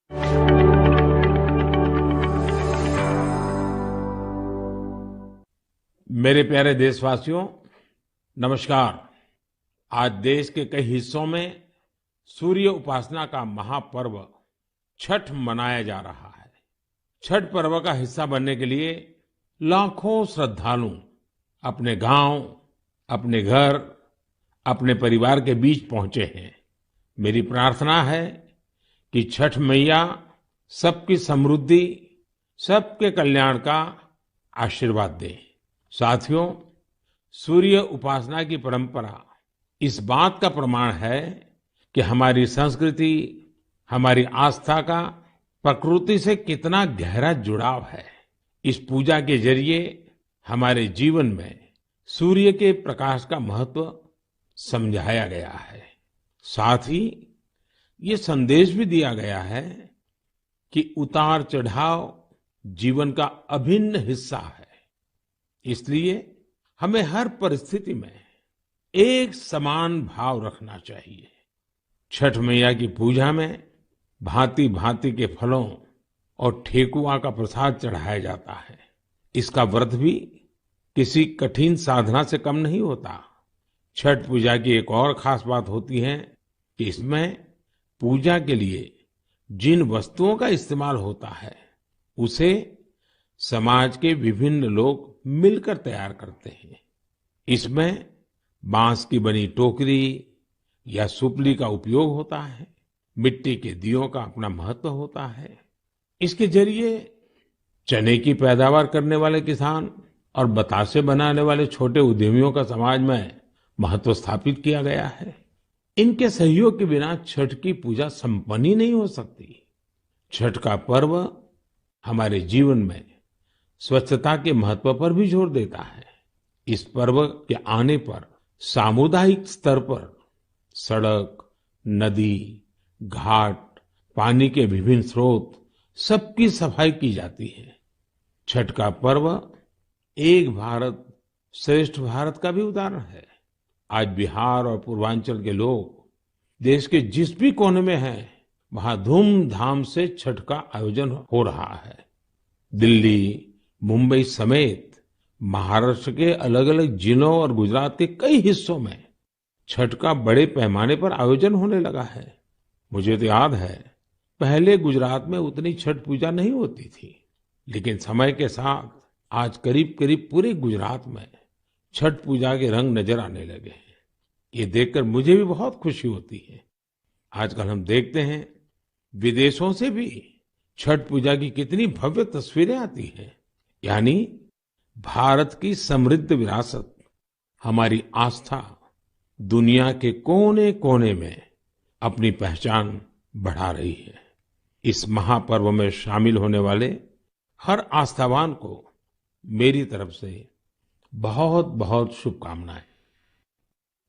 मेरे प्यारे देशवासियों, नमस्कार। आज देश के कई हिस्सों में सूर्य उपासना का महापर्व छठ मनाया जा रहा है। छठ पर्व का हिस्सा बनने के लिए लाखों श्रद्धालु अपने गांव, अपने घर, अपने परिवार के बीच पहुंचे हैं। मेरी प्रार्थना है कि छठ मैया सबकी समृद्धि, सबके कल्याण का आशीर्वाद दे। साथियों, सूर्य उपासना की परंपरा इस बात का प्रमाण है कि हमारी संस्कृति, हमारी आस्था का प्रकृति से कितना गहरा जुड़ाव है। इस पूजा के जरिए हमारे जीवन में सूर्य के प्रकाश का महत्व समझाया गया है। साथ ही ये संदेश भी दिया गया है कि उतार चढ़ाव जीवन का अभिन्न हिस्सा है। इसलिए हमें हर परिस्थिति में एक समान भाव रखना चाहिए। छठ मैया की पूजा में भांति भांति के फलों और ठेकुआ का प्रसाद चढ़ाया जाता है। इसका व्रत भी किसी कठिन साधना से कम नहीं होता। छठ पूजा की एक और खास बात होती है कि इसमें पूजा के लिए जिन वस्तुओं का इस्तेमाल होता है उसे समाज के विभिन्न लोग मिलकर तैयार करते हैं। इसमें बांस की बनी टोकरी या सुपली का उपयोग होता है। मिट्टी के दियों का अपना महत्व होता है। इसके जरिए चने की पैदावार करने वाले किसान और बतासे बनाने वाले छोटे उद्यमियों का समाज में महत्व स्थापित किया गया है। इनके सहयोग के बिना छठ की पूजा संपन्न ही नहीं हो सकती। छठ का पर्व हमारे जीवन में स्वच्छता के महत्व पर भी जोर देता है। इस पर्व के आने पर सामुदायिक स्तर पर सड़क, नदी, घाट, पानी के विभिन्न स्रोत सबकी सफाई की जाती है। छठ का पर्व एक भारत श्रेष्ठ भारत का भी उदाहरण है। आज बिहार और पूर्वांचल के लोग देश के जिस भी कोने में हैं, वहां धूमधाम से छठ का आयोजन हो रहा है। दिल्ली, मुंबई समेत महाराष्ट्र के अलग अलग जिलों और गुजरात के कई हिस्सों में छठ का बड़े पैमाने पर आयोजन होने लगा है। मुझे तो याद है, पहले गुजरात में उतनी छठ पूजा नहीं होती थी, लेकिन समय के साथ आज करीब करीब पूरे गुजरात में छठ पूजा के रंग नजर आने लगे हैं। ये देखकर मुझे भी बहुत खुशी होती है। आजकल हम देखते हैं विदेशों से भी छठ पूजा की कितनी भव्य तस्वीरें आती हैं। यानी भारत की समृद्ध विरासत, हमारी आस्था दुनिया के कोने कोने में अपनी पहचान बढ़ा रही है। इस महापर्व में शामिल होने वाले हर आस्थावान को मेरी तरफ से बहुत बहुत शुभकामनाएं।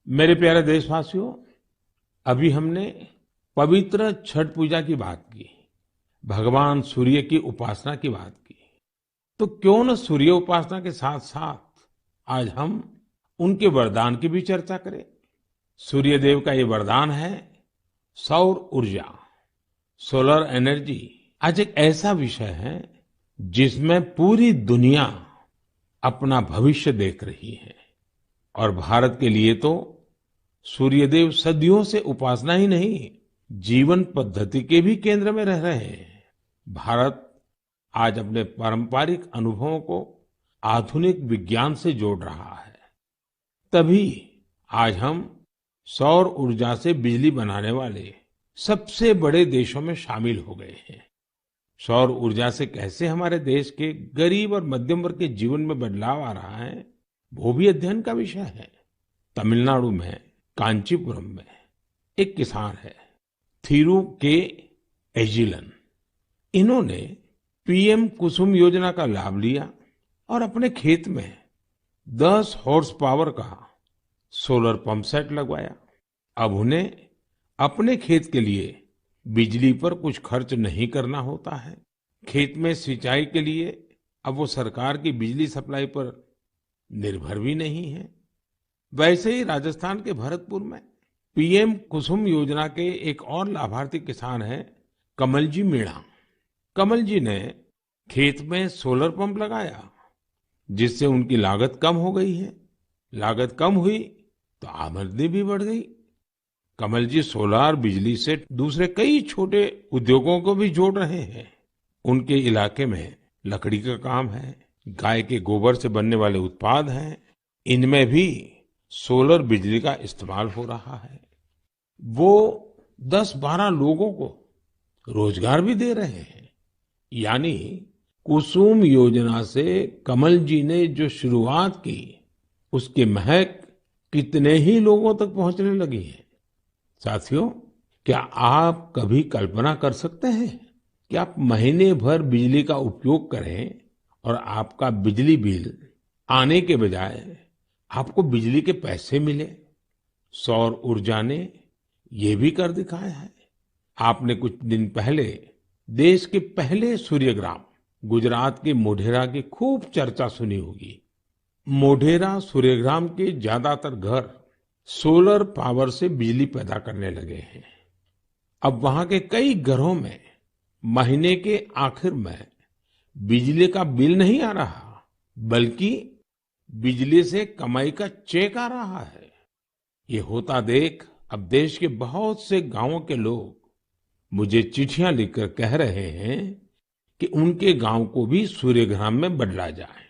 मेरे प्यारे देशवासियों, अभी हमने पवित्र छठ पूजा की बात की, भगवान सूर्य की उपासना की बात की। तो क्यों न सूर्य उपासना के साथ साथ आज हम उनके वरदान की भी चर्चा करें। सूर्य देव का ये वरदान है सौर ऊर्जा, सोलर एनर्जी। आज एक ऐसा विषय है जिसमें पूरी दुनिया अपना भविष्य देख रही है। और भारत के लिए तो सूर्यदेव सदियों से उपासना ही नहीं, जीवन पद्धति के भी केंद्र में रह रहे हैं। भारत आज अपने पारंपरिक अनुभवों को आधुनिक विज्ञान से जोड़ रहा है। तभी आज हम सौर ऊर्जा से बिजली बनाने वाले सबसे बड़े देशों में शामिल हो गए हैं। सौर ऊर्जा से कैसे हमारे देश के गरीब और मध्यम वर्ग के जीवन में बदलाव आ रहा है, वो भी अध्ययन का विषय है। तमिलनाडु में कांचीपुरम में एक किसान है, थिरु के एजिलन। इन्होंने पीएम कुसुम योजना का लाभ लिया और अपने खेत में 10 हॉर्स पावर का सोलर पंप सेट लगवाया। अब उन्हें अपने खेत के लिए बिजली पर कुछ खर्च नहीं करना होता है। खेत में सिंचाई के लिए अब वो सरकार की बिजली सप्लाई पर निर्भर भी नहीं है। वैसे ही राजस्थान के भरतपुर में पीएम कुसुम योजना के एक और लाभार्थी किसान हैं कमल जी मीणा। कमल जी ने खेत में सोलर पंप लगाया, जिससे उनकी लागत कम हो गई है। लागत कम हुई तो आमदनी भी बढ़ गई। कमल जी सोलार बिजली से दूसरे कई छोटे उद्योगों को भी जोड़ रहे हैं। उनके इलाके में लकड़ी का काम है, गाय के गोबर से बनने वाले उत्पाद हैं, इनमें भी सोलर बिजली का इस्तेमाल हो रहा है। वो 10-12 लोगों को रोजगार भी दे रहे हैं। यानी कुसुम योजना से कमल जी ने जो शुरुआत की, उसकी महक कितने ही लोगों तक पहुंचने लगी है। साथियों, क्या आप कभी कल्पना कर सकते हैं कि आप महीने भर बिजली का उपयोग करें और आपका बिजली बिल आने के बजाय आपको बिजली के पैसे मिले? सौर ऊर्जा ने ये भी कर दिखाया है। आपने कुछ दिन पहले देश के पहले सूर्यग्राम गुजरात के मोढेरा की खूब चर्चा सुनी होगी। मोढेरा सूर्यग्राम के ज्यादातर घर सोलर पावर से बिजली पैदा करने लगे हैं। अब वहां के कई घरों में महीने के आखिर में बिजली का बिल नहीं आ रहा, बल्कि बिजली से कमाई का चेक आ रहा है। ये होता देख अब देश के बहुत से गांवों के लोग मुझे चिट्ठियां लिखकर कह रहे हैं कि उनके गांव को भी सूर्यग्राम में बदला जाए।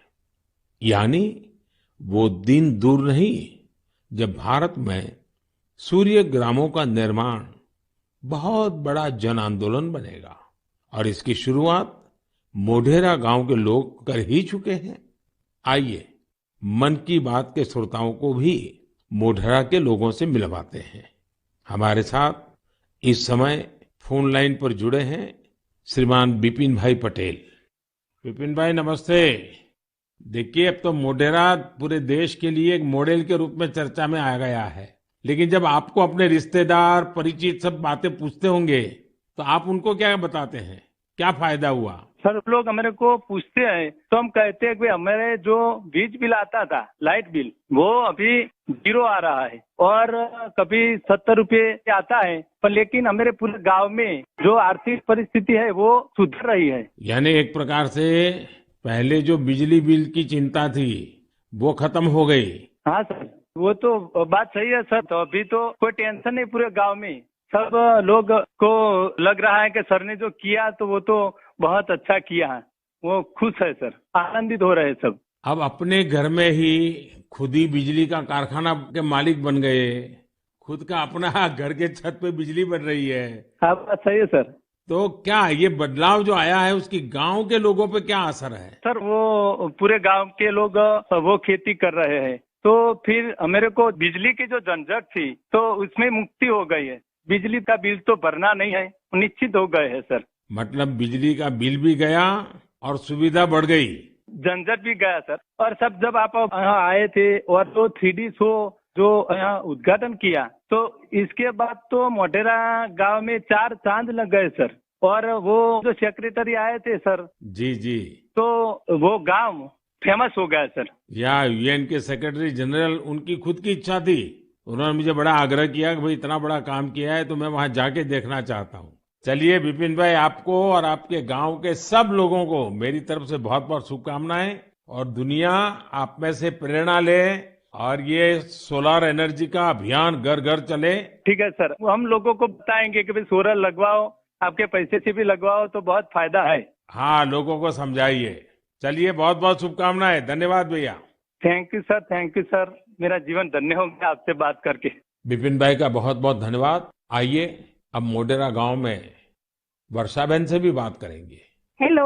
यानी वो दिन दूर नहीं जब भारत में सूर्य ग्रामों का निर्माण बहुत बड़ा जन आंदोलन बनेगा। और इसकी शुरुआत मोढेरा गांव के लोग कर ही चुके हैं। आइए मन की बात के श्रोताओं को भी मोढेरा के लोगों से मिलवाते हैं। हमारे साथ इस समय फोन लाइन पर जुड़े हैं श्रीमान बिपिन भाई पटेल। बिपिन भाई नमस्ते। देखिए, अब तो मोढेरा पूरे देश के लिए एक मॉडल के रूप में चर्चा में आ गया है। लेकिन जब आपको अपने रिश्तेदार परिचित सब बातें पूछते होंगे तो आप उनको क्या बताते हैं? क्या फायदा हुआ? सर, लोग हमारे को पूछते हैं तो हम कहते हैं कि हमारे जो बीज बिल आता था, लाइट बिल, वो अभी 0 आ रहा है और कभी 70 रुपये आता है। पर लेकिन हमारे पूरे गांव में जो आर्थिक परिस्थिति है वो सुधर रही है। यानी एक प्रकार से पहले जो बिजली बिल की चिंता थी वो खत्म हो गई। हाँ सर, वो तो बात सही है सर। तो अभी तो कोई टेंशन नहीं पूरे गांव में। सब लोग को लग रहा है कि सर ने जो किया तो वो तो बहुत अच्छा किया है। वो खुश है सर, आनंदित हो रहे हैं सब। अब अपने घर में ही खुद ही बिजली का कारखाना के मालिक बन गए, खुद का अपना घर के छत पे बिजली बन रही है। हाँ, बात सही है सर। तो क्या ये बदलाव जो आया है उसकी गांव के लोगों पे क्या असर है? सर, वो पूरे गांव के लोग वो खेती कर रहे हैं, तो फिर मेरे को बिजली की जो झंझट थी तो उसमें मुक्ति हो गई है। बिजली का बिल तो भरना नहीं है, निश्चित हो गए हैं सर। मतलब बिजली का बिल भी गया और सुविधा बढ़ गई, झंझट भी गया सर। और सब जब आप यहाँ आए थे और तो 3D शो जो यहाँ उद्घाटन किया, तो इसके बाद तो मोढेरा गांव में 4 चांद लग गए सर। और वो जो सेक्रेटरी आए थे सर, जी जी, तो वो गांव फेमस हो गया सर। या यूएन के सेक्रेटरी जनरल, उनकी खुद की इच्छा थी, उन्होंने मुझे बड़ा आग्रह किया कि भाई इतना बड़ा काम किया है तो मैं वहां जाके देखना चाहता हूँ। चलिए बिपिन भाई, आपको और आपके गांव के सब लोगों को मेरी तरफ से बहुत बहुत शुभकामनाएं। और दुनिया आप में से प्रेरणा ले और ये सोलर एनर्जी का अभियान घर घर चले। ठीक है सर, हम लोगों को बताएंगे कि भाई सोलर लगवाओ, आपके पैसे से भी लगवाओ तो बहुत फायदा है। हाँ, लोगों को समझाइए। चलिए, बहुत बहुत शुभकामनाएं। धन्यवाद भैया। Thank you sir, thank you sir. मेरा जीवन धन्य हो गया आपसे बात करके। बिपिन भाई का बहुत बहुत धन्यवाद। आइए अब मोढेरा गांव में वर्षा बहन से भी बात करेंगे। हेलो,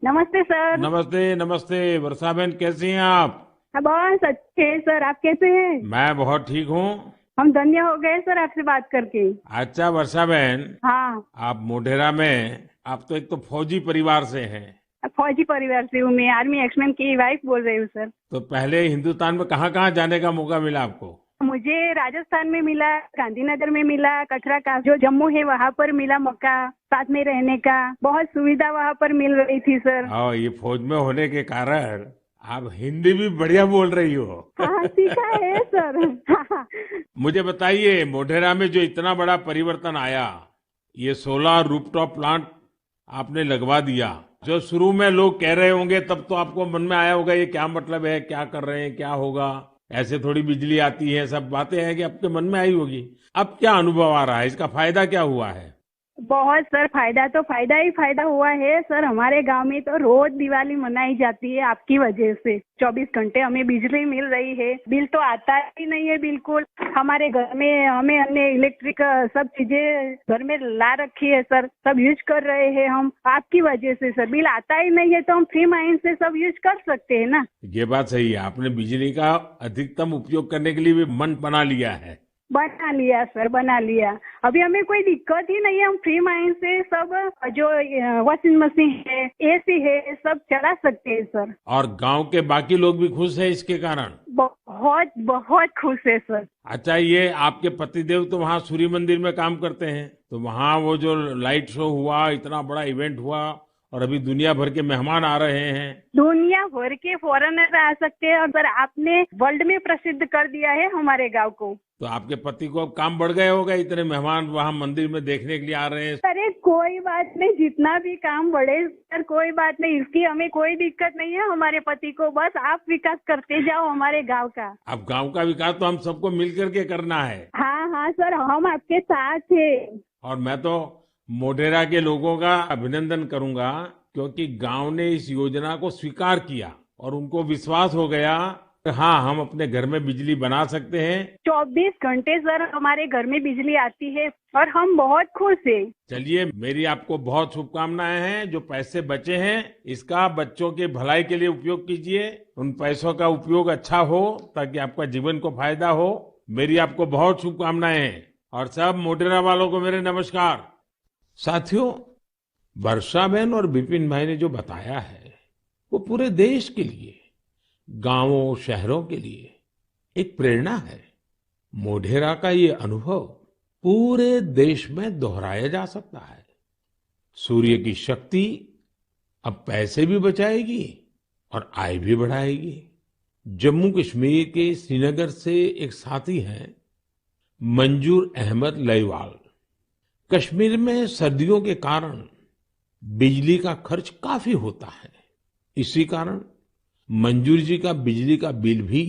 नमस्ते सर। नमस्ते नमस्ते। वर्षा बहन कैसी हैं आप? बहुत अच्छे सर, आप कैसे हैं? मैं बहुत ठीक हूँ। हम धन्य हो गए सर आपसे बात करके। अच्छा वर्षा बहन, हाँ, आप मोढेरा में, आप तो एक तो फौजी परिवार से हैं। फौजी परिवार से हूँ मैं, आर्मी एक्समैन की वाइफ बोल रही हूँ सर। तो पहले हिंदुस्तान में कहाँ कहाँ जाने का मौका मिला आपको? मुझे राजस्थान में मिला, गांधीनगर में मिला, कटरा का जो जम्मू है वहाँ पर मिला मौका, साथ में रहने का बहुत सुविधा वहाँ पर मिल रही थी सर। और ये फौज में होने के कारण आप हिंदी भी बढ़िया बोल रही हो। हाँ, सीखा है सर। मुझे बताइए, मोढेरा में जो इतना बड़ा परिवर्तन आया, ये सोलर रूफटॉप प्लांट आपने लगवा दिया, जो शुरू में लोग कह रहे होंगे तब तो आपको मन में आया होगा ये क्या मतलब है, क्या कर रहे हैं, क्या होगा, ऐसे थोड़ी बिजली आती है, सब बातें हैं कि आपके मन में आई होगी। अब क्या अनुभव आ रहा है, इसका फायदा क्या हुआ है? बहुत सर, फायदा तो फायदा ही फायदा हुआ है सर। हमारे गांव में तो रोज दिवाली मनाई जाती है आपकी वजह से। 24 घंटे हमें बिजली मिल रही है, बिल तो आता ही नहीं है बिल्कुल। हमारे घर में हमें अन्य इलेक्ट्रिक सब चीजें घर में ला रखी है सर, सब यूज कर रहे हैं हम आपकी वजह से सर। बिल आता ही नहीं है तो हम फ्री माइंड से सब यूज कर सकते हैं ना। ये बात सही है, आपने बिजली का अधिकतम उपयोग करने के लिए भी मन बना लिया है। बना लिया सर, बना लिया। अभी हमें कोई दिक्कत ही नहीं है, हम फ्री माइंड से सब जो वॉशिंग मशीन है, एसी है, सब चला सकते हैं सर। और गांव के बाकी लोग भी खुश हैं इसके कारण? बहुत बहुत खुश है सर। अच्छा, ये आपके पतिदेव तो वहाँ सूर्य मंदिर में काम करते हैं, तो वहाँ वो जो लाइट शो हुआ, इतना बड़ा इवेंट हुआ और अभी दुनिया भर के मेहमान आ रहे हैं। दुनिया भर के फॉरेनर आ सकते हैं और सर आपने वर्ल्ड में प्रसिद्ध कर दिया है हमारे गांव को। तो आपके पति को अब काम बढ़ गए होगा, इतने मेहमान वहाँ मंदिर में देखने के लिए आ रहे हैं। अरे कोई बात नहीं, जितना भी काम बढ़े सर, कोई बात नहीं, इसकी हमें कोई दिक्कत नहीं है हमारे पति को। बस आप विकास करते जाओ हमारे गांव का। अब गांव का विकास तो हम सबको मिल करके करना है। हाँ हाँ सर, हम आपके साथ हैं। और मैं तो मोढेरा के लोगों का अभिनंदन करूंगा, क्योंकि गांव ने इस योजना को स्वीकार किया और उनको विश्वास हो गया कि हाँ, हम अपने घर में बिजली बना सकते हैं। 24 घंटे सर हमारे घर में बिजली आती है और हम बहुत खुश हैं। चलिए, मेरी आपको बहुत शुभकामनाएं हैं। जो पैसे बचे हैं इसका बच्चों के भलाई के लिए उपयोग कीजिए। उन पैसों का उपयोग अच्छा हो ताकि आपका जीवन को फायदा हो। मेरी आपको बहुत शुभकामनाएं हैं और सब मोढेरा वालों को मेरे नमस्कार। साथियों, वर्षा बहन और विपिन भाई ने जो बताया है वो पूरे देश के लिए, गांवों शहरों के लिए एक प्रेरणा है। मोढेरा का ये अनुभव पूरे देश में दोहराया जा सकता है। सूर्य की शक्ति अब पैसे भी बचाएगी और आय भी बढ़ाएगी। जम्मू कश्मीर के श्रीनगर से एक साथी हैं मंजूर अहमद लईवाल। कश्मीर में सर्दियों के कारण बिजली का खर्च काफी होता है। इसी कारण मंजूर जी का बिजली का बिल भी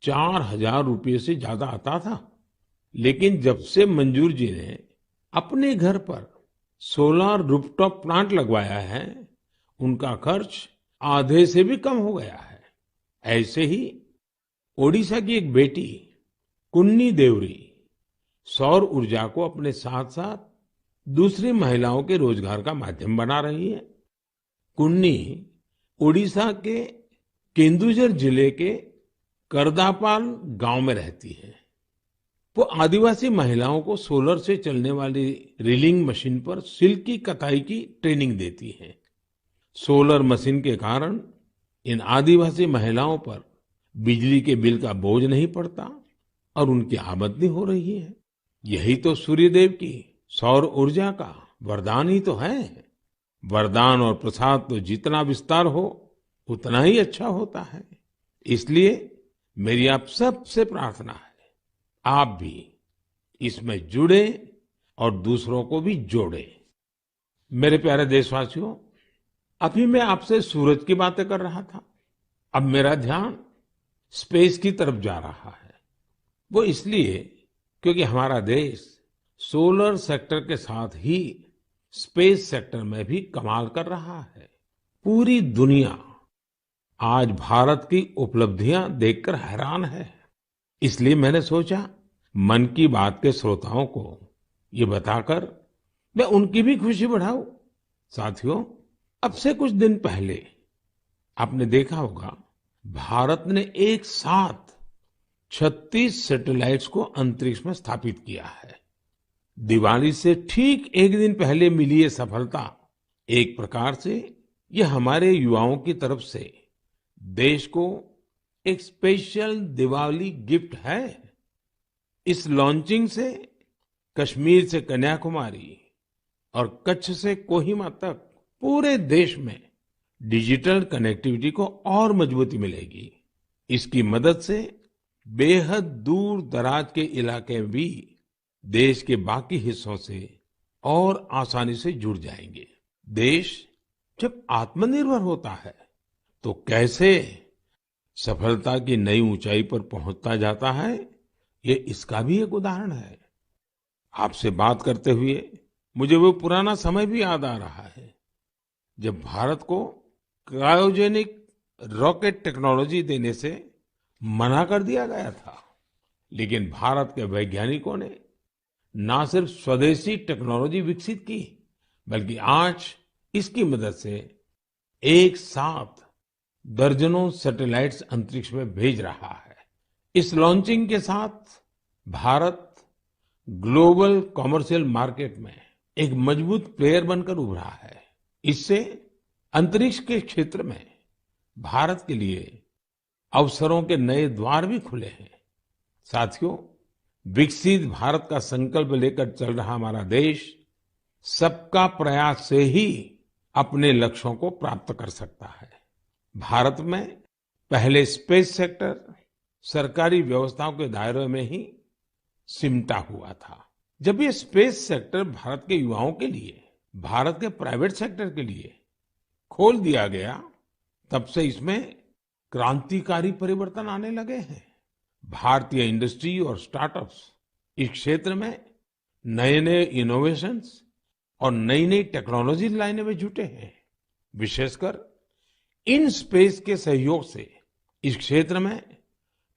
4,000 रुपये से ज्यादा आता था। लेकिन जब से मंजूर जी ने अपने घर पर सोलर रूफटॉप प्लांट लगवाया है, उनका खर्च आधे से भी कम हो गया है। ऐसे ही ओडिशा की एक बेटी कुन्नी देवरी सौर ऊर्जा को अपने साथ साथ दूसरी महिलाओं के रोजगार का माध्यम बना रही है। कुन्नी ओडिशा के केंदुझर जिले के करदापाल गांव में रहती है। वो आदिवासी महिलाओं को सोलर से चलने वाली रीलिंग मशीन पर सिल्क की कताई की ट्रेनिंग देती है। सोलर मशीन के कारण इन आदिवासी महिलाओं पर बिजली के बिल का बोझ नहीं पड़ता और उनकी आमदनी हो रही है। यही तो सूर्यदेव की सौर ऊर्जा का वरदान ही तो है। वरदान और प्रसाद तो जितना विस्तार हो उतना ही अच्छा होता है। इसलिए मेरी आप सबसे प्रार्थना है, आप भी इसमें जुड़े और दूसरों को भी जोड़े। मेरे प्यारे देशवासियों, अभी मैं आपसे सूरज की बातें कर रहा था। अब मेरा ध्यान स्पेस की तरफ जा रहा है। वो इसलिए क्योंकि हमारा देश सोलर सेक्टर के साथ ही स्पेस सेक्टर में भी कमाल कर रहा है। पूरी दुनिया आज भारत की उपलब्धियां देखकर हैरान है। इसलिए मैंने सोचा मन की बात के श्रोताओं को ये बताकर मैं उनकी भी खुशी बढ़ाऊं। साथियों, अब से कुछ दिन पहले आपने देखा होगा, भारत ने एक साथ 36 सैटेलाइट्स को अंतरिक्ष में स्थापित किया है। दिवाली से ठीक एक दिन पहले मिली ये सफलता एक प्रकार से ये हमारे युवाओं की तरफ से देश को एक स्पेशल दिवाली गिफ्ट है। इस लॉन्चिंग से कश्मीर से कन्याकुमारी और कच्छ से कोहिमा तक पूरे देश में डिजिटल कनेक्टिविटी को और मजबूती मिलेगी। इसकी मदद से बेहद दूर दराज के इलाके भी देश के बाकी हिस्सों से और आसानी से जुड़ जाएंगे। देश जब आत्मनिर्भर होता है तो कैसे सफलता की नई ऊंचाई पर पहुंचता जाता है, ये इसका भी एक उदाहरण है। आपसे बात करते हुए मुझे वो पुराना समय भी याद आ रहा है जब भारत को क्रायोजेनिक रॉकेट टेक्नोलॉजी देने से मना कर दिया गया था, लेकिन भारत के वैज्ञानिकों ने ना सिर्फ स्वदेशी टेक्नोलॉजी विकसित की, बल्कि आज इसकी मदद से एक साथ दर्जनों सैटेलाइट्स अंतरिक्ष में भेज रहा है। इस लॉन्चिंग के साथ भारत ग्लोबल कमर्शियल मार्केट में एक मजबूत प्लेयर बनकर उभरा है। इससे अंतरिक्ष के क्षेत्र में भारत के लिए अवसरों के नए द्वार भी खुले हैं। साथियों, विकसित भारत का संकल्प लेकर चल रहा हमारा देश सबका प्रयास से ही अपने लक्ष्यों को प्राप्त कर सकता है। भारत में पहले स्पेस सेक्टर सरकारी व्यवस्थाओं के दायरे में ही सिमटा हुआ था। जब ये स्पेस सेक्टर भारत के युवाओं के लिए, भारत के प्राइवेट सेक्टर के लिए खोल दिया गया, तब से इसमें क्रांतिकारी परिवर्तन आने लगे हैं। भारतीय इंडस्ट्री और स्टार्टअप्स इस क्षेत्र में नए नए इनोवेशंस और नई नई टेक्नोलॉजी लाने में जुटे हैं। विशेषकर इन स्पेस के सहयोग से इस क्षेत्र में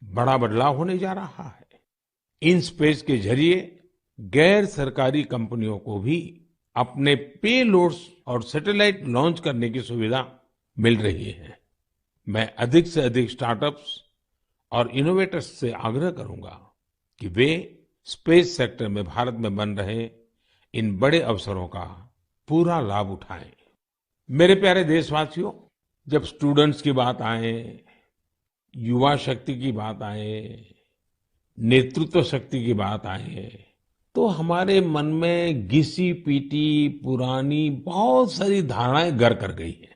बड़ा बदलाव होने जा रहा है। इन स्पेस के जरिए गैर सरकारी कंपनियों को भी अपने पेलोड्स और सैटेलाइट लॉन्च करने की सुविधा मिल रही है। मैं अधिक से अधिक स्टार्टअप्स और इनोवेटर्स से आग्रह करूंगा कि वे स्पेस सेक्टर में भारत में बन रहे इन बड़े अवसरों का पूरा लाभ उठाएं। मेरे प्यारे देशवासियों, जब स्टूडेंट्स की बात आए, युवा शक्ति की बात आए, नेतृत्व शक्ति की बात आए, तो हमारे मन में घिसी पीटी पुरानी बहुत सारी धारणाएं घर कर गई हैं।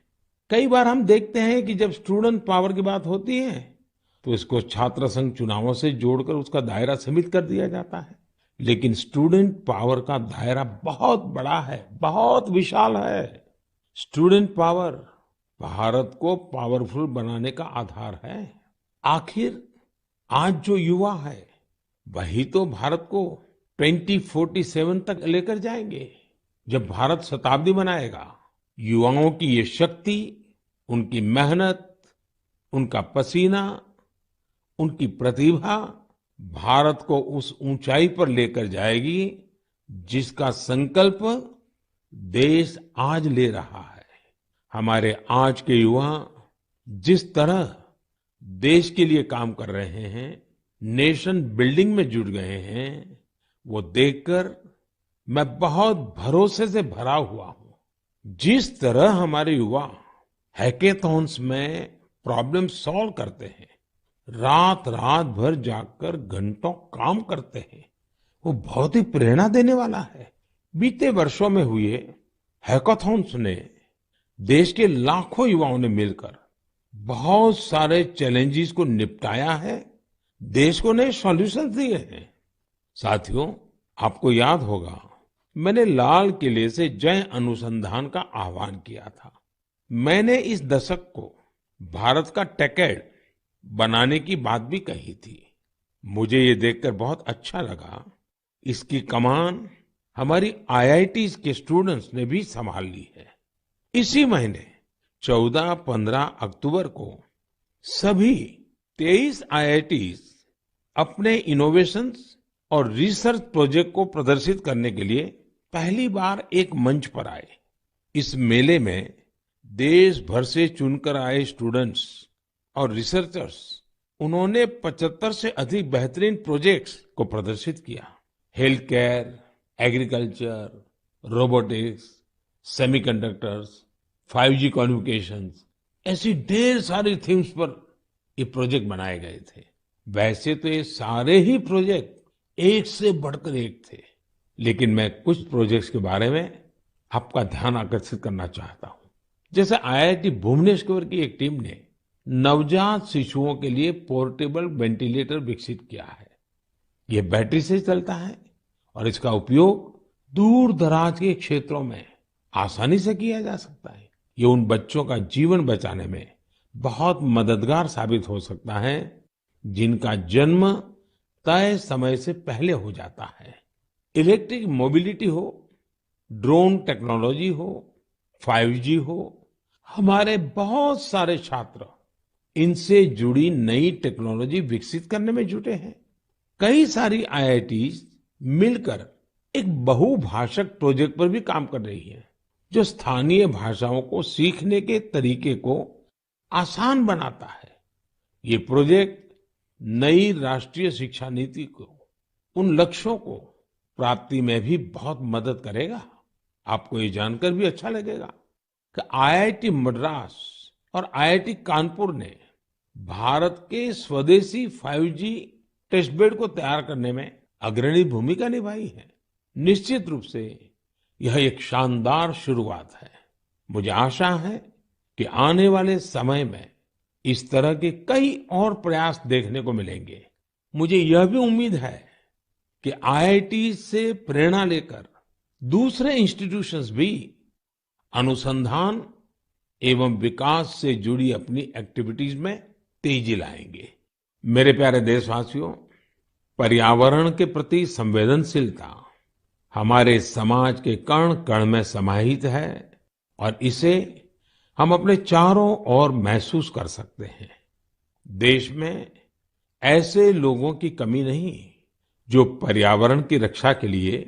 कई बार हम देखते हैं कि जब स्टूडेंट पावर की बात होती है तो इसको छात्र संघ चुनावों से जोड़कर उसका दायरा सीमित कर दिया जाता है, लेकिन स्टूडेंट पावर का दायरा बहुत बड़ा है, बहुत विशाल है। स्टूडेंट पावर भारत को पावरफुल बनाने का आधार है। आखिर आज जो युवा है वही तो भारत को 2047 तक लेकर जाएंगे। जब भारत शताब्दी मनाएगा, युवाओं की ये शक्ति, उनकी मेहनत, उनका पसीना, उनकी प्रतिभा भारत को उस ऊंचाई पर लेकर जाएगी जिसका संकल्प देश आज ले रहा है। हमारे आज के युवा जिस तरह देश के लिए काम कर रहे हैं, नेशन बिल्डिंग में जुट गए हैं, वो देखकर मैं बहुत भरोसे से भरा हुआ हूं। जिस तरह हमारे युवा हैकेथॉन्स में प्रॉब्लम सॉल्व करते हैं, रात रात भर जागकर घंटों काम करते हैं, वो बहुत ही प्रेरणा देने वाला है। बीते वर्षों में हुए हैकाथॉन्स ने देश के लाखों युवाओं ने मिलकर बहुत सारे चैलेंजेस को निपटाया है, देश को नए सॉल्यूशन दिए हैं। साथियों, आपको याद होगा मैंने लाल किले से जय अनुसंधान का आह्वान किया था। मैंने इस दशक को भारत का टेकेड बनाने की बात भी कही थी। मुझे ये देखकर बहुत अच्छा लगा, इसकी कमान हमारी आईआईटीज के स्टूडेंट्स ने भी संभाल ली है। इसी महीने 14-15 अक्टूबर को सभी 23 आईआईटीज अपने इनोवेशंस और रिसर्च प्रोजेक्ट को प्रदर्शित करने के लिए पहली बार एक मंच पर आए। इस मेले में देश भर से चुनकर आए स्टूडेंट्स और रिसर्चर्स, उन्होंने 75 से अधिक बेहतरीन प्रोजेक्ट्स को प्रदर्शित किया। Health care, agriculture, robotics, semiconductors, 5G communications, ऐसी ढेर सारी थीम्स पर ये प्रोजेक्ट बनाए गए थे। वैसे तो ये सारे ही प्रोजेक्ट एक से बढ़कर एक थे, लेकिन मैं कुछ प्रोजेक्ट्स के बारे में आपका ध्यान आकर्षित करना चाहता हूँ। जैसे आईआईटी भुवनेश्वर की एक टीम ने नवजात शिशुओं के लिए पोर्टेबल वेंटिलेटर विकसित किया है। ये बैटरी से चलता है और इसका उपयोग दूर दराज के क्षेत्रों में आसानी से किया जा सकता है। ये उन बच्चों का जीवन बचाने में बहुत मददगार साबित हो सकता है जिनका जन्म तय समय से पहले हो जाता है। इलेक्ट्रिक मोबिलिटी हो, ड्रोन टेक्नोलॉजी हो, 5G हो, हमारे बहुत सारे छात्र इनसे जुड़ी नई टेक्नोलॉजी विकसित करने में जुटे हैं। कई सारी IITs मिलकर एक बहुभाषक प्रोजेक्ट पर भी काम कर रही है, जो स्थानीय भाषाओं को सीखने के तरीके को आसान बनाता है। ये प्रोजेक्ट नई राष्ट्रीय शिक्षा नीति को, उन लक्ष्यों को प्राप्ति में भी बहुत मदद करेगा। आपको ये जानकर भी अच्छा लगेगा कि IIT मद्रास और IIT कानपुर ने भारत के स्वदेशी 5G टेस्ट बेड को तैयार करने में अग्रणी भूमिका निभाई है। निश्चित रूप से यह एक शानदार शुरुआत है। मुझे आशा है कि आने वाले समय में इस तरह के कई और प्रयास देखने को मिलेंगे। मुझे यह भी उम्मीद है कि IIT से प्रेरणा लेकर दूसरे इंस्टीट्यूशंस भी अनुसंधान एवं विकास से जुड़ी अपनी एक्टिविटीज में तेजी लाएंगे। मेरे प्यारे देशवासियों, पर्यावरण के प्रति संवेदनशीलता हमारे समाज के कण कण में समाहित है और इसे हम अपने चारों ओर महसूस कर सकते हैं। देश में ऐसे लोगों की कमी नहीं जो पर्यावरण की रक्षा के लिए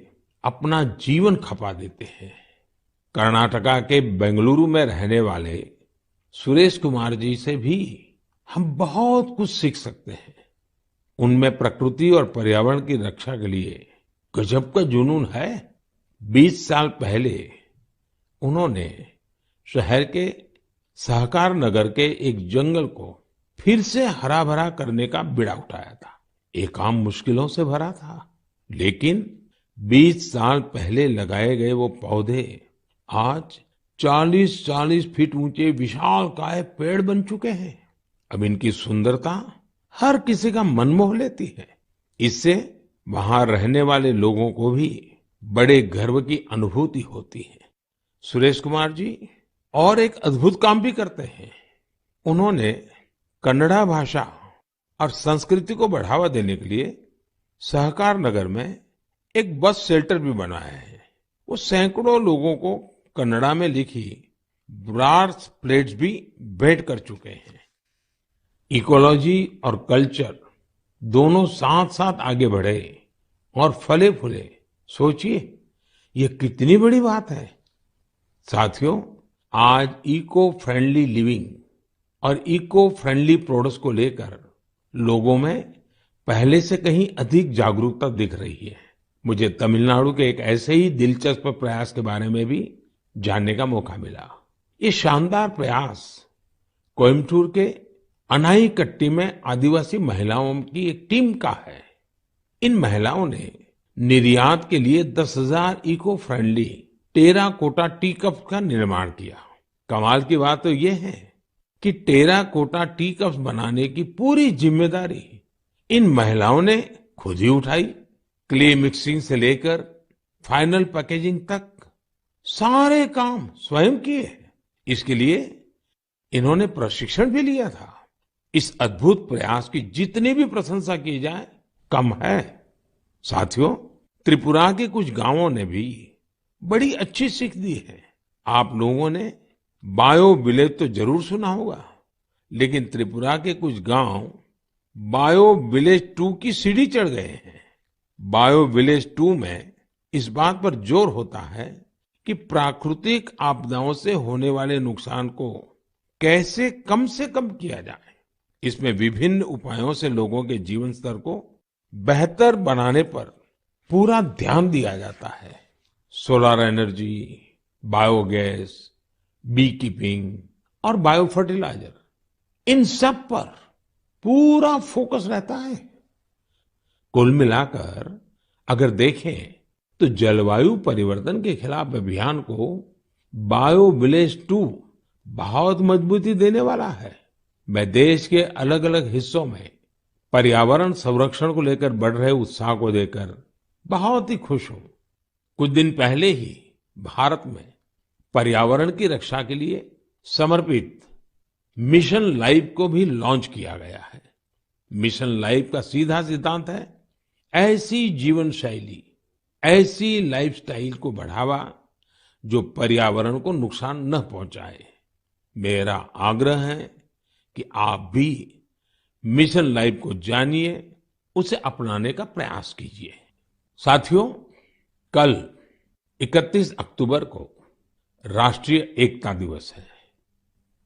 अपना जीवन खपा देते हैं। कर्नाटका के बेंगलुरु में रहने वाले सुरेश कुमार जी से भी हम बहुत कुछ सीख सकते हैं। उनमें प्रकृति और पर्यावरण की रक्षा के लिए गजब का जुनून है। 20 साल पहले उन्होंने शहर के सहकार नगर के एक जंगल को फिर से हरा भरा करने का बीड़ा उठाया था। ये काम मुश्किलों से भरा था, लेकिन 20 साल पहले लगाए गए वो पौधे आज 40-40 फीट ऊंचे विशालकाय पेड़ बन चुके हैं। अब इनकी सुंदरता हर किसी का मन मोह लेती है। इससे वहां रहने वाले लोगों को भी बड़े गर्व की अनुभूति होती है। सुरेश कुमार जी और एक अद्भुत काम भी करते हैं। उन्होंने कन्नड़ा भाषा और संस्कृति को बढ़ावा देने के लिए सहकार नगर में एक बस शेल्टर भी बनाया है। वो सैकड़ों लोगों को कन्नड़ा में लिखी ब्रास प्लेट्स भी भेंट कर चुके हैं। इकोलॉजी और कल्चर दोनों साथ साथ आगे बढ़े और फले फूले। सोचिए, ये कितनी बड़ी बात है। साथियों, आज इको फ्रेंडली लिविंग और इको फ्रेंडली प्रोडक्ट्स को लेकर लोगों में पहले से कहीं अधिक जागरूकता दिख रही है। मुझे तमिलनाडु के एक ऐसे ही दिलचस्प प्रयास के बारे में भी जानने का मौका मिला। ये शानदार प्रयास कोयम्बटूर के अनाईकट्टी में आदिवासी महिलाओं की एक टीम का है। इन महिलाओं ने निर्यात के लिए 10,000 eco friendly terracotta tea cup का निर्माण किया। कमाल की बात तो ये है कि टेराकोटा टी कप्स बनाने की पूरी जिम्मेदारी इन महिलाओं ने खुद ही उठाई। क्ले मिक्सिंग से लेकर फाइनल पैकेजिंग तक सारे काम स्वयं किए। इसके लिए इन्होंने प्रशिक्षण भी लिया था। इस अद्भुत प्रयास की जितनी भी प्रशंसा की जाए कम है। साथियों, त्रिपुरा के कुछ गांवों ने भी बड़ी अच्छी सीख दी है। आप लोगों ने बायो विलेज तो जरूर सुना होगा, लेकिन त्रिपुरा के कुछ गांव बायो विलेज 2 की सीढ़ी चढ़ गए हैं। बायो विलेज 2 में इस बात पर जोर होता है कि प्राकृतिक आपदाओं से होने वाले नुकसान को कैसे कम से कम किया जाए। इसमें विभिन्न उपायों से लोगों के जीवन स्तर को बेहतर बनाने पर पूरा ध्यान दिया जाता है। Solar energy, biogas, bee keeping और बायो फर्टिलाइजर, इन सब पर पूरा फोकस रहता है। कुल मिलाकर अगर देखें तो जलवायु परिवर्तन के खिलाफ अभियान को बायो विलेज 2 बहुत मजबूती देने वाला है। मैं देश के अलग अलग हिस्सों में पर्यावरण संरक्षण को लेकर बढ़ रहे उत्साह को देखकर बहुत ही खुश हूं। कुछ दिन पहले ही भारत में पर्यावरण की रक्षा के लिए समर्पित मिशन लाइफ को भी लॉन्च किया गया है। मिशन लाइफ का सीधा सिद्धांत है, ऐसी जीवन शैली, ऐसी लाइफस्टाइल को बढ़ावा जो पर्यावरण को नुकसान न पहुंचाए। मेरा आग्रह है कि आप भी मिशन लाइफ को जानिए, उसे अपनाने का प्रयास कीजिए। साथियों, कल 31 अक्टूबर को राष्ट्रीय एकता दिवस है।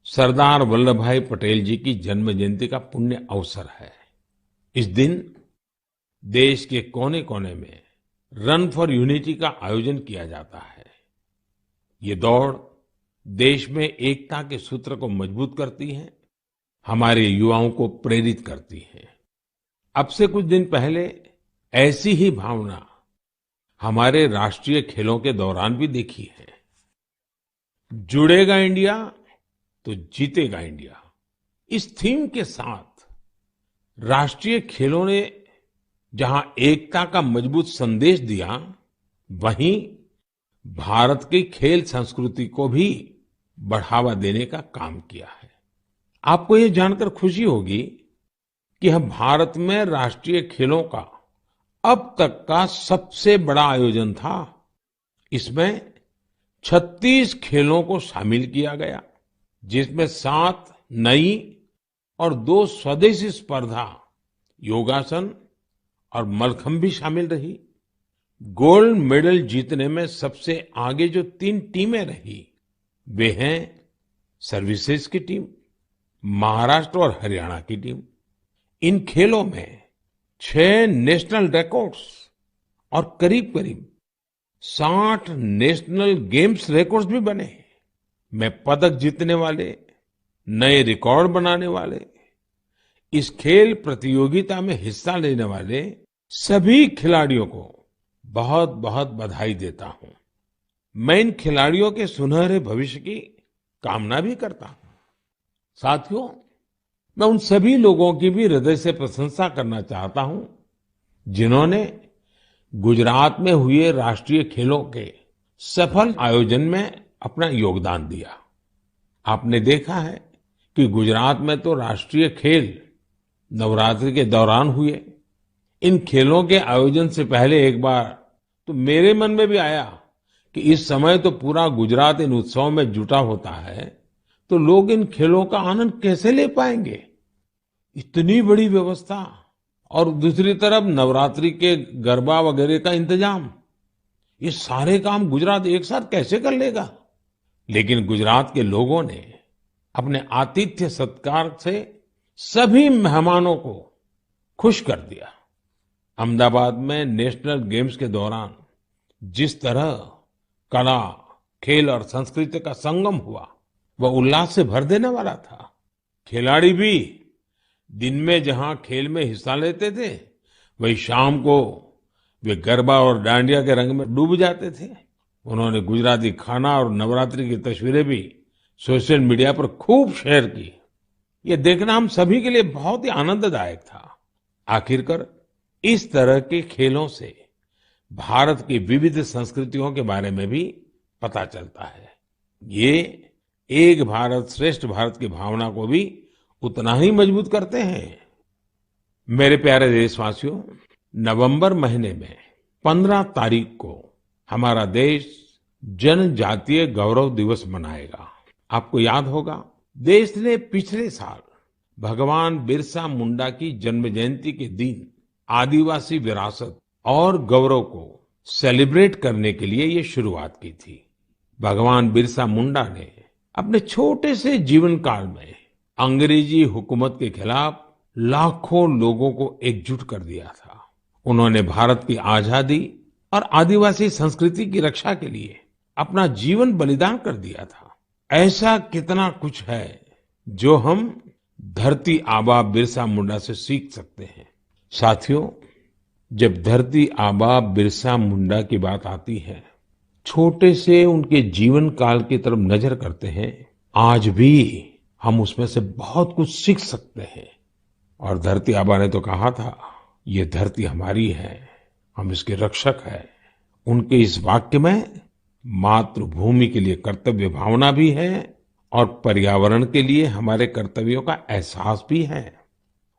सरदार वल्लभ भाई पटेल जी की जन्म जयंती का पुण्य अवसर है। इस दिन देश के कोने कोने में रन फॉर यूनिटी का आयोजन किया जाता है। ये दौड़ देश में एकता के सूत्र को मजबूत करती है, हमारे युवाओं को प्रेरित करती है। अब से कुछ दिन पहले ऐसी ही भावना हमारे राष्ट्रीय खेलों के दौरान भी देखी है। जुड़ेगा इंडिया तो जीतेगा इंडिया, इस थीम के साथ राष्ट्रीय खेलों ने जहां एकता का मजबूत संदेश दिया, वहीं भारत की खेल संस्कृति को भी बढ़ावा देने का काम किया है। आपको ये जानकर खुशी होगी कि यह भारत में राष्ट्रीय खेलों का अब तक का सबसे बड़ा आयोजन था। इसमें 36 खेलों को शामिल किया गया, जिसमें 7 नई और 2 स्वदेशी स्पर्धा योगासन और मलखंब भी शामिल रही। गोल्ड मेडल जीतने में सबसे आगे जो 3 टीमें रही, वे हैं सर्विसेज की टीम, महाराष्ट्र और हरियाणा की टीम। इन खेलों में 6 नेशनल रिकॉर्ड्स और करीब करीब 60 नेशनल गेम्स रिकॉर्ड्स भी बने। मैं पदक जीतने वाले, नए रिकॉर्ड बनाने वाले, इस खेल प्रतियोगिता में हिस्सा लेने वाले सभी खिलाड़ियों को बहुत बहुत बधाई देता हूं। मैं इन खिलाड़ियों के सुनहरे भविष्य की कामना भी करता हूं। साथियों, मैं उन सभी लोगों की भी हृदय से प्रशंसा करना चाहता हूं जिन्होंने गुजरात में हुए राष्ट्रीय खेलों के सफल आयोजन में अपना योगदान दिया। आपने देखा है कि गुजरात में तो राष्ट्रीय खेल नवरात्रि के दौरान हुए। इन खेलों के आयोजन से पहले एक बार तो मेरे मन में भी आया कि इस समय तो पूरा गुजरात इन उत्सवों में जुटा होता है, तो लोग इन खेलों का आनंद कैसे ले पाएंगे। इतनी बड़ी व्यवस्था और दूसरी तरफ नवरात्रि के गरबा वगैरह का इंतजाम, ये सारे काम गुजरात एक साथ कैसे कर लेगा। लेकिन गुजरात के लोगों ने अपने आतिथ्य सत्कार से सभी मेहमानों को खुश कर दिया। अहमदाबाद में नेशनल गेम्स के दौरान जिस तरह कला, खेल और संस्कृति का संगम हुआ, वह उल्लास से भर देने वाला था। खिलाड़ी भी दिन में जहां खेल में हिस्सा लेते थे, वही शाम को वे गरबा और डांडिया के रंग में डूब जाते थे। उन्होंने गुजराती खाना और नवरात्रि की तस्वीरें भी सोशल मीडिया पर खूब शेयर की। ये देखना हम सभी के लिए बहुत ही आनंददायक था। आखिरकार इस तरह के खेलों से भारत की विविध संस्कृतियों के बारे में भी पता चलता है। ये एक भारत श्रेष्ठ भारत की भावना को भी उतना ही मजबूत करते हैं। मेरे प्यारे देशवासियों, नवंबर महीने में 15 तारीख को हमारा देश जनजातीय गौरव दिवस मनाएगा। आपको याद होगा, देश ने पिछले साल भगवान बिरसा मुंडा की जन्म जयंती के दिन आदिवासी विरासत और गौरव को सेलिब्रेट करने के लिए ये शुरुआत की थी। भगवान बिरसा मुंडा ने अपने छोटे से जीवन काल में अंग्रेजी हुकूमत के खिलाफ लाखों लोगों को एकजुट कर दिया था। उन्होंने भारत की आजादी और आदिवासी संस्कृति की रक्षा के लिए अपना जीवन बलिदान कर दिया था। ऐसा कितना कुछ है जो हम धरती आबा बिरसा मुंडा से सीख सकते हैं। साथियों, जब धरती आबा बिरसा मुंडा की बात आती है, छोटे से उनके जीवन काल की तरफ नजर करते हैं, आज भी हम उसमें से बहुत कुछ सीख सकते हैं। और धरती आबा ने तो कहा था, ये धरती हमारी है, हम इसके रक्षक हैं। उनके इस वाक्य में मातृभूमि के लिए कर्तव्य भावना भी है और पर्यावरण के लिए हमारे कर्तव्यों का एहसास भी है।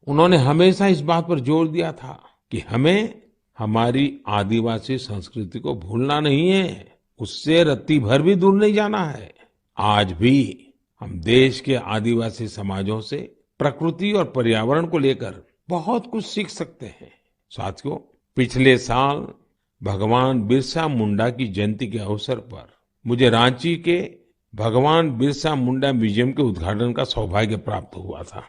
उन्होंने हमेशा इस बात पर जोर दिया था कि हमें हमारी आदिवासी संस्कृति को भूलना नहीं है, उससे रत्ती भर भी दूर नहीं जाना है। आज भी हम देश के आदिवासी समाजों से प्रकृति और पर्यावरण को लेकर बहुत कुछ सीख सकते हैं। साथियों, पिछले साल भगवान बिरसा मुंडा की जयंती के अवसर पर मुझे रांची के भगवान बिरसा मुंडा म्यूजियम के उद्घाटन का सौभाग्य प्राप्त हुआ था।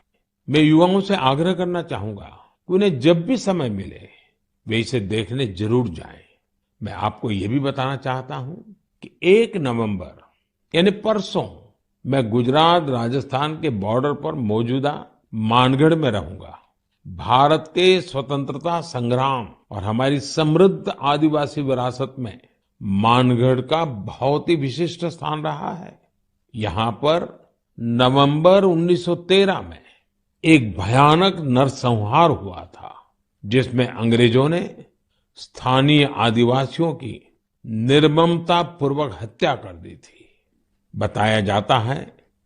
मैं युवाओं से आग्रह करना चाहूंगा कि उन्हें जब भी समय मिले वे इसे देखने जरूर जाएं। मैं आपको ये भी बताना चाहता हूं कि 1 नवंबर यानी परसों मैं गुजरात राजस्थान के बॉर्डर पर मौजूदा मानगढ़ में रहूंगा। भारत के स्वतंत्रता संग्राम और हमारी समृद्ध आदिवासी विरासत में मानगढ़ का बहुत ही विशिष्ट स्थान रहा है। यहाँ पर नवंबर 1913 में एक भयानक नरसंहार हुआ था, जिसमें अंग्रेजों ने स्थानीय आदिवासियों की निर्ममता पूर्वक हत्या कर दी थी। बताया जाता है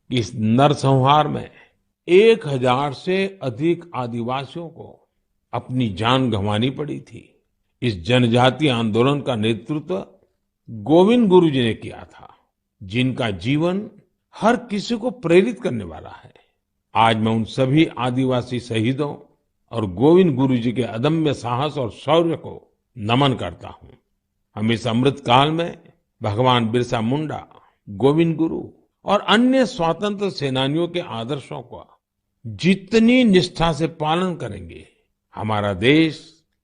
कि इस नरसंहार में 1000 से अधिक आदिवासियों को अपनी जान गंवानी पड़ी थी। इस जनजातीय आंदोलन का नेतृत्व गोविंद गुरु जी ने किया था, जिनका जीवन हर किसी को प्रेरित करने वाला है। आज मैं उन सभी आदिवासी शहीदों और गोविंद गुरु जी के अदम्य साहस और शौर्य को नमन करता हूं। हम इस अमृत काल में भगवान बिरसा मुंडा, गोविंद गुरु और अन्य स्वतंत्र सेनानियों के आदर्शों का जितनी निष्ठा से पालन करेंगे, हमारा देश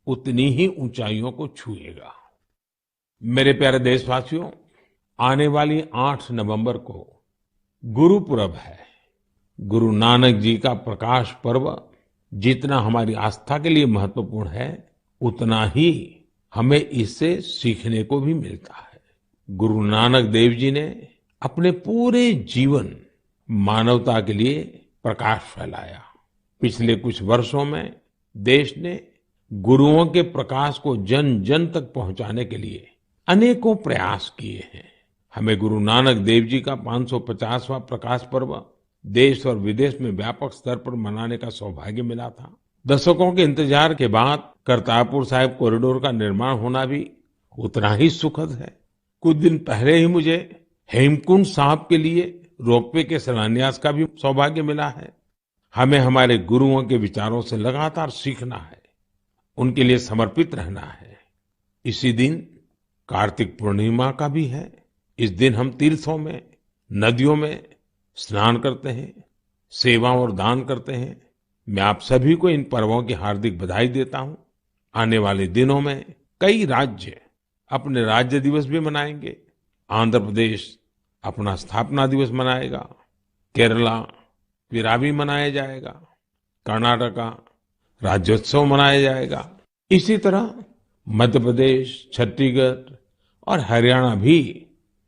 उतनी ही ऊंचाइयों को छुएगा। मेरे प्यारे देशवासियों, आने वाली 8 नवंबर को गुरुपुरब है। गुरु नानक जी का प्रकाश पर्व जितना हमारी आस्था के लिए महत्वपूर्ण है, उतना ही हमें इससे सीखने को भी मिलता है। गुरु नानक देव जी ने अपने पूरे जीवन मानवता के लिए प्रकाश फैलाया। पिछले कुछ वर्षों में देश ने गुरुओं के प्रकाश को जन जन तक पहुंचाने के लिए अनेकों प्रयास किए हैं। हमें गुरु नानक देव जी का 550वां प्रकाश पर्व देश और विदेश में व्यापक स्तर पर मनाने का सौभाग्य मिला था। दशकों के इंतजार के बाद करतारपुर साहिब कॉरिडोर का निर्माण होना भी उतना ही सुखद है। कुछ दिन पहले ही मुझे हेमकुंड साहिब के लिए रोपवे के शिलान्यास का भी सौभाग्य मिला है। हमें हमारे गुरुओं के विचारों से लगातार सीखना है, उनके लिए समर्पित रहना है। इसी दिन कार्तिक पूर्णिमा का भी है। इस दिन हम तीर्थों में, नदियों में स्नान करते हैं, सेवा और दान करते हैं। मैं आप सभी को इन पर्वों की हार्दिक बधाई देता हूं। आने वाले दिनों में कई राज्य अपने राज्य दिवस भी मनाएंगे। आंध्र प्रदेश अपना स्थापना दिवस मनाएगा, केरला पिरावी मनाया जाएगा, कर्नाटका राज्योत्सव मनाया जाएगा। इसी तरह मध्य प्रदेश, छत्तीसगढ़ और हरियाणा भी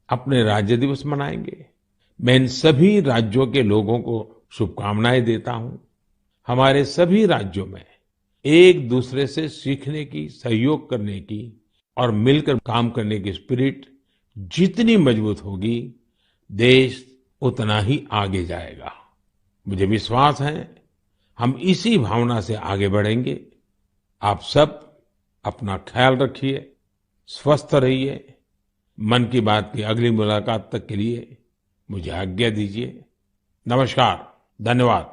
अपने राज्य दिवस मनाएंगे। मैं इन सभी राज्यों के लोगों को शुभकामनाएं देता हूं। हमारे सभी राज्यों में एक दूसरे से सीखने की, सहयोग करने की और मिलकर काम करने की स्पिरिट जितनी मजबूत होगी, देश उतना ही आगे जाएगा। मुझे विश्वास है हम इसी भावना से आगे बढ़ेंगे। आप सब अपना ख्याल रखिए, स्वस्थ रहिए। मन की बात की अगली मुलाकात तक के लिए मुझे आज्ञा दीजिए। नमस्कार, धन्यवाद।